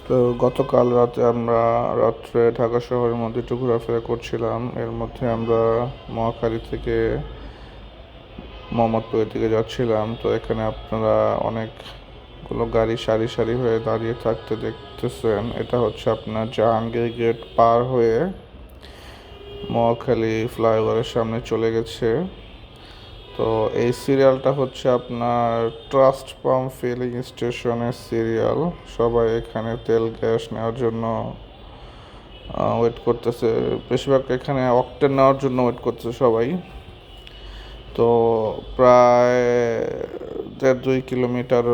তো গতকাল রাতে আমরা রাত্রে ঢাকা শহরের মধ্যে একটু ঘোরাফেরা করছিলাম। এর মধ্যে আমরা মহাখালী থেকে মোহাম্মদপুরের দিকে যাচ্ছিলাম। তো এখানে আপনারা অনেকগুলো গাড়ি সারি সারি হয়ে দাঁড়িয়ে থাকতে দেখতেছেন। এটা হচ্ছে আপনার জাহাঙ্গীর গেট পার হয়ে মহাখালী ফ্লাইওভারের সামনে চলে গেছে। তো এই সিরিয়ালটা হচ্ছে আপনার ট্রাস্ট পাম্প ফিলিং স্টেশনের সিরিয়াল। সবাই এখানে তেল গ্যাস নেওয়ার জন্য ওয়েট করতেছে। বেশিরভাগ এখানে অকটেন নেওয়ার জন্য ওয়েট করতেছে সবাই। তো প্রায় 1.5-2 কিলোমিটার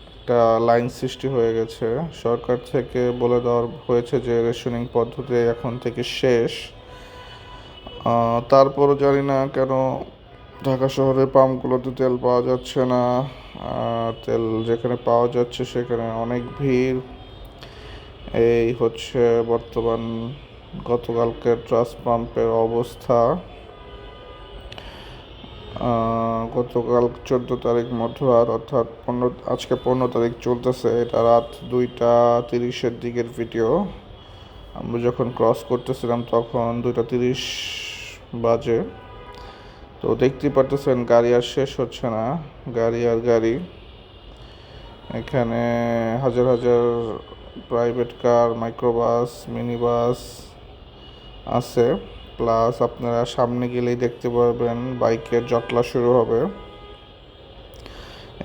একটা লাইন সৃষ্টি হয়ে গেছে। সরকার থেকে বলে দেওয়া হয়েছে যে রেশনিং পদ্ধতি এখন থেকে শেষ। তারপরও জানি না কেন ঢাকা শহরের পাম্পগুলোতে তেল পাওয়া যাচ্ছে না। তেল যেখানে পাওয়া যাচ্ছে সেখানে অনেক ভিড়। এই হচ্ছে বর্তমান গতকালকে ট্রাস্ট পাম্পের অবস্থা। গতকাল 14 তারিখ মধ্যরাত, অর্থাৎ আজকে 15 তারিখ চলতেছে। এটা রাত 2টা 30-এর দিকের ভিডিও। আমরা যখন ক্রস করতেছিলাম তখন 2টা 30 বাজে। তো দেখতেই পারতেছেন গাড়ি আর শেষ হচ্ছে না, গাড়ি আর গাড়ি। এখানে হাজার হাজার private car, microbus, mini bus আছে। প্লাস আপনারা সামনে গেলেই দেখতে পারবেন বাইকের জটলা শুরু হবে।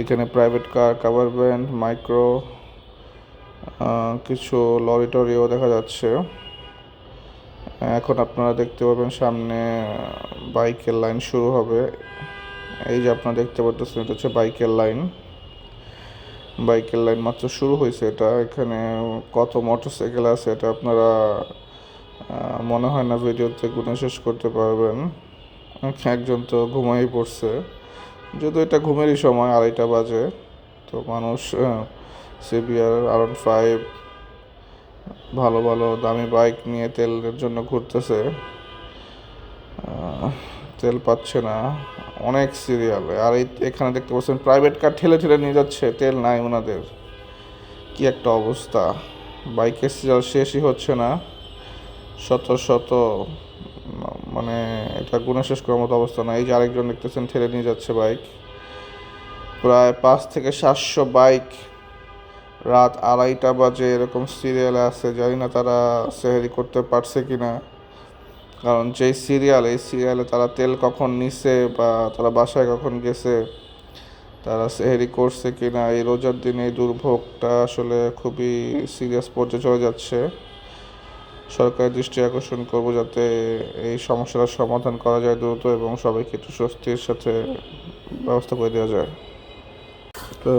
এখানে private car, cover van, micro, কিছু লরি টরিও দেখা যাচ্ছে। এখন আপনারা দেখতে পাবেন সামনে বাইকের লাইন শুরু হবে। এই যে আপনারা দেখতে পাচ্ছেন, এটা হচ্ছে বাইকের লাইন। মাত্র শুরু হয়েছে এটা। এখানে কত মোটরসাইকেল আছে এটা আপনারা মনে হয় না ভিডিওতে গুণে শেষ করতে পারবেন। একজন তো ঘুমাই পড়ছে, যদিও এটা ঘুমেরই সময়, 2:30 বাজে। তো মানুষ CBR R15 ভালো ভালো দামি বাইক নিয়ে তেলের জন্য ঘুরতেছে। তেল পাচ্ছে না, অনেক সিরিয়াল। আর এখানে দেখতে পাচ্ছেন প্রাইভেট কার ঠেলে ঠেলে নিয়ে যাচ্ছে, তেল নাই ওনাদের। কি একটা অবস্থা! বাইকের সিরিয়াল শেষই হচ্ছে না। শত শত, মানে এটা গুণে শেষ করার মতো অবস্থা না। এই যে আরেকজন দেখতেছেন ঠেলে নিয়ে যাচ্ছে বাইক। প্রায় 500-700 বাইক রাত 2:30 বাজে এরকম সিরিয়ালে আছে। জানি না তারা সেহেরি করতে পারছে কিনা, কারণ যেই সিরিয়াল, এই সিরিয়ালে তারা তেল কখন নিছে বা তারা বাসায় কখন গেছে, তারা সেহেরি করছে কিনা। এই রোজার দিনে এই দুর্ভোগটা আসলে খুবই সিরিয়াস পর্যায়ে চলে যাচ্ছে। সরকারের দৃষ্টি আকর্ষণ করব যাতে এই সমস্যাটার সমাধান করা যায় দ্রুত এবং সবাইকে একটু স্বস্তির সাথে ব্যবস্থা করে দেওয়া যায়।